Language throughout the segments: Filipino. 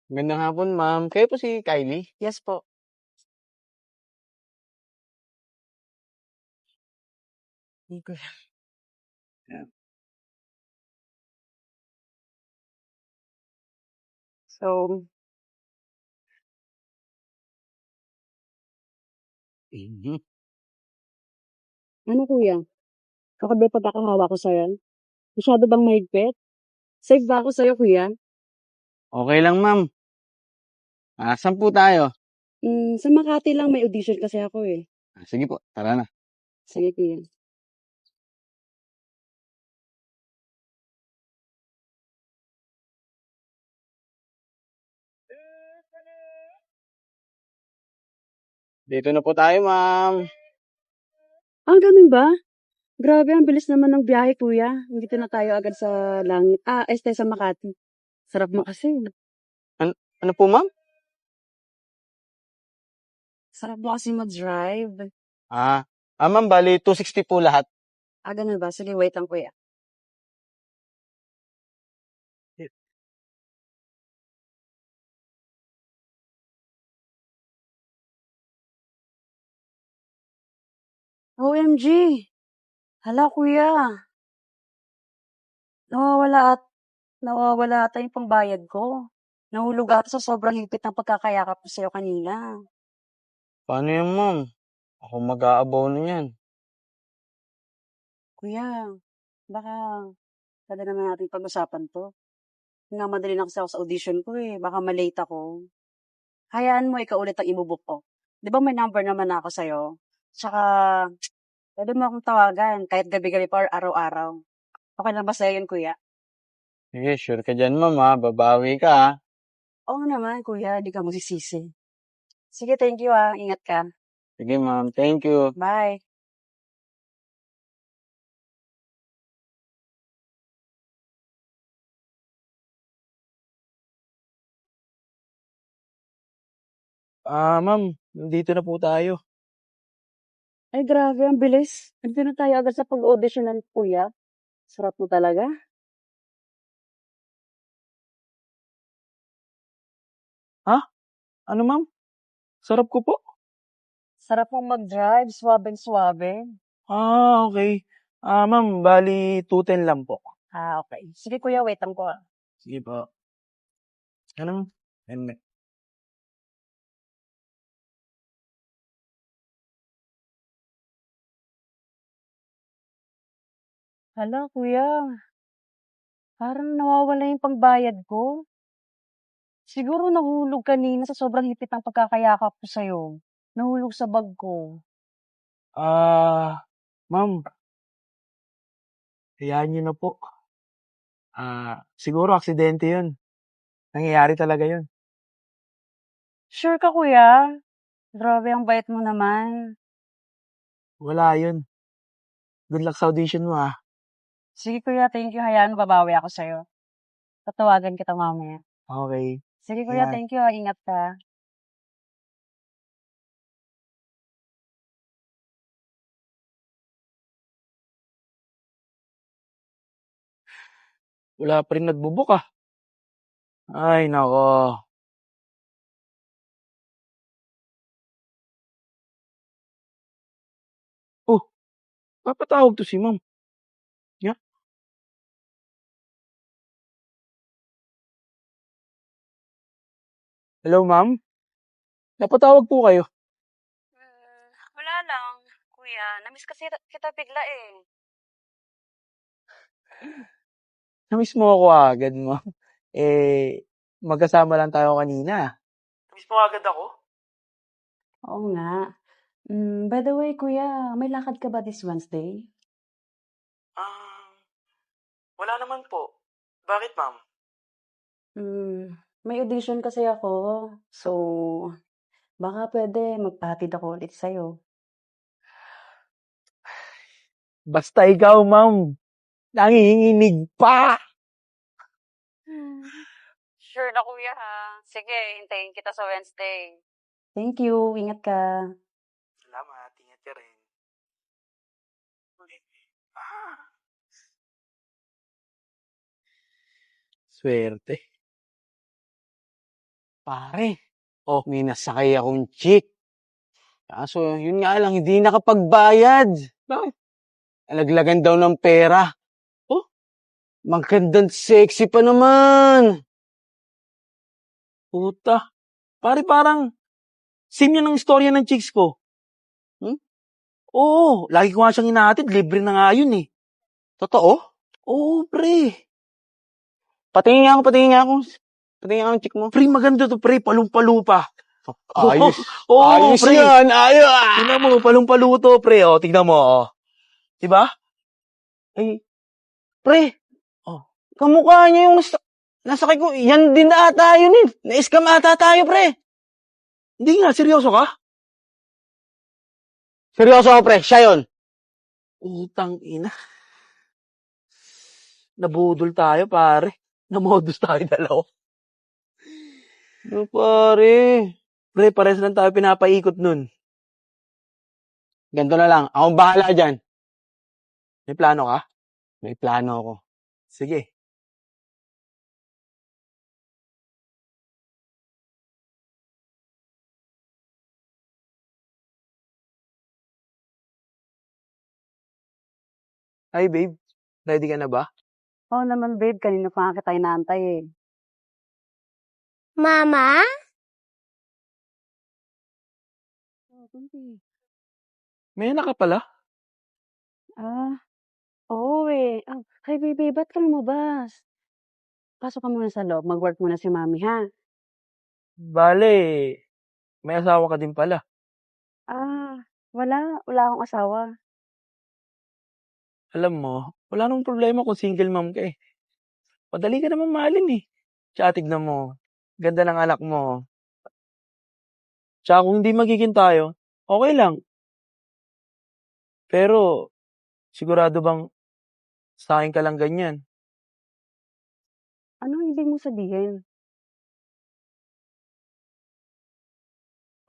Magandang hapon, ma'am. Kayo po si Kylie? Yes po. Okay. Yan. So, Mhm. ano kuya? Kakabay pagkakahawa ko sa'yo. Masyado bang mahigpit? Safe ba ako sa'yo, kuya? Okay lang, ma'am. Saan po tayo? Sa Makati lang may audition kasi ako eh. Sige po, tara na. Sige, kuya. Dito na po tayo, ma'am. Ganun ba? Grabe, ang bilis naman ng biyahe, kuya. Nandito na tayo agad sa langit. Sa Makati. Sarap mo kasi. An ano po, ma'am? Sarap mo kasi mag-drive. Ma'am, bali 260 po lahat. Ganun ba? Sige, wait lang, kuya. OMG! Hala, kuya. Nawawala at nawawala ata yung pangbayad ko. Nahulog ata sa sobrang higpit ng pagkakayakap ko sa'yo kanina. Paano yan, ma'am? Ako mag-aabaw na yan. Kuya, baka pwede naman natin pag-usapan 'to. Nagmamadali na kasi ako sa audition ko, eh, baka ma-late ako. Hayaan mo ikaw ulit ang ibo ko. 'Di ba may number naman na ako sa'yo? Tsaka puwede mo akong tawagan kahit gabi-gabi pa or araw-araw. Okey lang ba sa'yo yun, kuya? Sige, sure ka dyan, ma'am, babawi ka, Oo naman, kuya, 'di ka magsisisi. Sige, thank you, ingat ka. Sige, ma'am. Thank you. Bye. Ma'am, nandito na po tayo. Ay, grabe, ang bilis. Nandito na tayo agad sa pag-auditionan, kuya. Sarap mo talaga. Ano, ma'am? Sarap ko po. Sarap mong mag-drive, suwabeng-suwabe. Okay. Ma'am, bali 210 lang po. Okay. Sige kuya, wait lang po. Sige po. Ano? Helmet. Hala kuya, parang nawawala yung pangbayad ko. Siguro nahulog kanina sa sobrang hipit ng pagkakayakap ko sa'yo. Nahulog sa bag ko. Ma'am, hayaan niyo na po. Siguro aksidente yun. Nangyayari talaga yun. Sure ka kuya? Grabe ang bait mo naman. Wala yun. Good luck sa audition mo, Sige kuya, thank you. Hayaan mo, babawi ako sa'yo. Tatawagan kita mamaya. Okay. Sige kuya, Ingat. thank you. Ingat ka. Wala pa rin nagbo-book, Ay, nako. Oh, papatawag to si ma'am. Yeah. Hello, ma'am? Napatawag po kayo. Wala lang, kuya. Namiss kasi kita bigla eh. Namiss mo ako agad, ma'am. Magkasama lang tayo kanina. Namiss mo agad ako? Oo nga. By the way, kuya, may lakad ka ba this Wednesday? Ah, wala naman po. Bakit, ma'am? May audition kasi ako. So, baka pwede magpahatid ako ulit sa'yo. Basta ikaw, ma'am. Nanginginig pa. Sure na kuya ha. Sige, hintayin kita sa Wednesday. Thank you. Ingat ka. Salamat. Ingat ka rin. Ah, swerte. Pare, Oh. may nasakay akong chick. Kaso, yun nga lang, hindi nakapagbayad. Bakit? Alaglagan daw ng pera. Oh? Magandang sexy pa naman. Puta. Pare, parang same yan ang istorya ng chicks ko. Oo, lagi ko nga siyang inahatid. Libre na nga yun eh. Totoo? Oo, pre. Patingin nga ako. Patingin nga ang chick mo. Pre, maganda to, pre. Palong-palupa. Ayos. Oo, Ayos pre. yan. Ayos. Tingnan mo, palong-palu to, pre. O, tingnan mo, o. Diba? Ay, pre. Oh. Kamukha niya yung nasakay ko. Yan din ata yun eh. Na-scam ata tayo, pre. Hindi nga, seryoso ka? Seryoso ako, pre. Siya yun. Utang ina. Nabudol tayo, pare. Namodus tayo dalawa. No, pare. Pre, pares lang tayo pinapaikot nun. Ganito na lang. Akong bahala dyan. May plano ka? May plano ako. Sige. Hi, babe. Ready ka na ba? Oo naman, babe. Kanina pa nga kita inaantay eh. Mama? May anak ka pala? Oo eh. Hi, baby. Ba't ka lumabas? Pasok ka muna sa loob. Mag-work muna si mami, ha? Bale, may asawa ka din pala. Wala. Wala akong asawa. Alam mo, wala nang problema kung single mom ka eh. Madali ka naman mahalin eh. Tsaka tignan mo, ganda ng anak mo. Tsaka kung hindi magiging tayo, okay lang. Pero, sigurado bang sa akin ka lang ganyan? Anong ibig mong sabihin?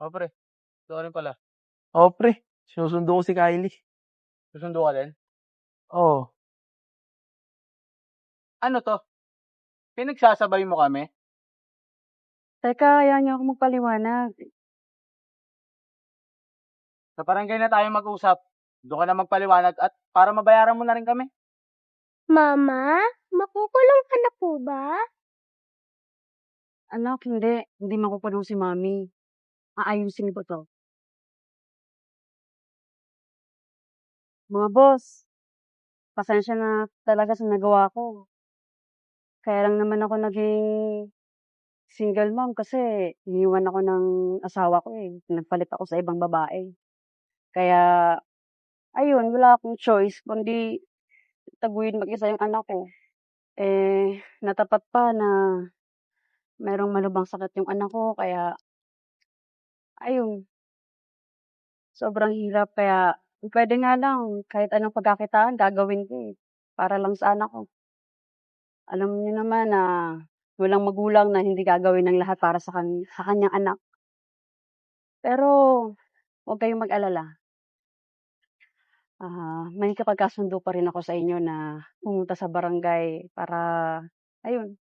O, pre. Sorry pala. Oo, pre. Sinusundo ko si Kylie. Susundo ka din? Oo. Ano to? Pinagsasabay mo kami? Teka, ayaw niyo ako magpaliwanag. Sa barangay na tayo mag-usap. Doon ka na magpaliwanag at para mabayaran mo na rin kami. Mama? Makukulong ka na po ba? Anak, hindi. Hindi makukulong si mami. Aayusin ko to. Mga boss, pasensya na talaga sa nagawa ko. Kaya lang naman ako naging single mom kasi iniwan ako ng asawa ko eh. Nagpalit ako sa ibang babae. Kaya, ayun, wala akong choice kundi taguin mag-isa yung anak ko. Natapat pa na merong malubhang sakit yung anak ko. Kaya, ayun, sobrang hirap. Kaya, pwede nga lang, kahit anong pagkakitaan, gagawin ko eh. Para lang sa anak ko. Alam niyo naman na walang magulang na hindi gagawin ng lahat para sa kanyang anak. Pero, huwag kayong mag-alala. May kapagkasundo pa rin ako sa inyo na pumunta sa barangay para, ayun,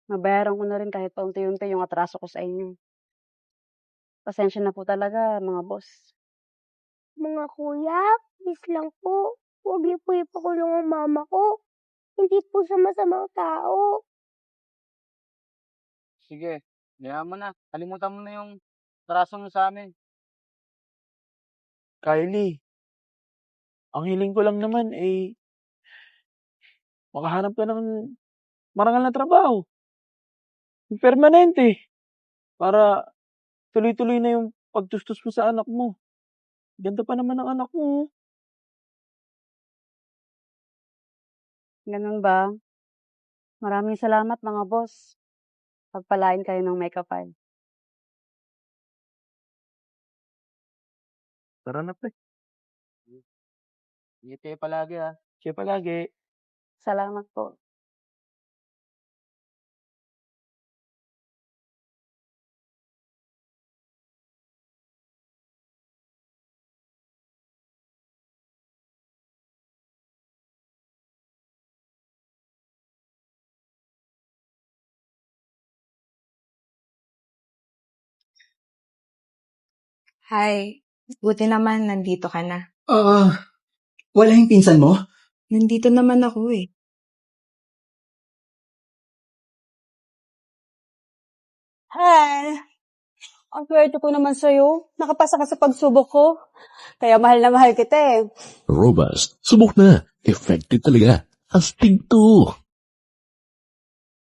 mabayaran ko na rin kahit paunti-unti yung atraso ko sa inyo. Pasensya na po talaga, mga boss. Mga kuya, please lang po. Huwag niyo po ipakulong ang mama ko. Hindi po siya masamang tao. Sige, hayaan mo na. Kalimutan mo na yung traso mo sa amin. Kylie, ang hiling ko lang naman eh, makahanap ka ng marangal na trabaho. Yung permanente. Para tuloy-tuloy na yung pagtustos mo sa anak mo. Ganda pa naman ng anak mo. Ganun ba? Maraming salamat, mga boss. Pagpalain kayo ng makeup file. Tara na, pre. Ingat kayo palagi ha. Siya palagi. Salamat po. Hi. Buti naman nandito ka na. Wala yung pinsan mo? Nandito naman ako eh. Hi! Ang swerte ko naman sa'yo. Nakapasa ka sa pagsubok ko. Kaya mahal na mahal kita eh. Robust. Subok na. Effective talaga. Astig to.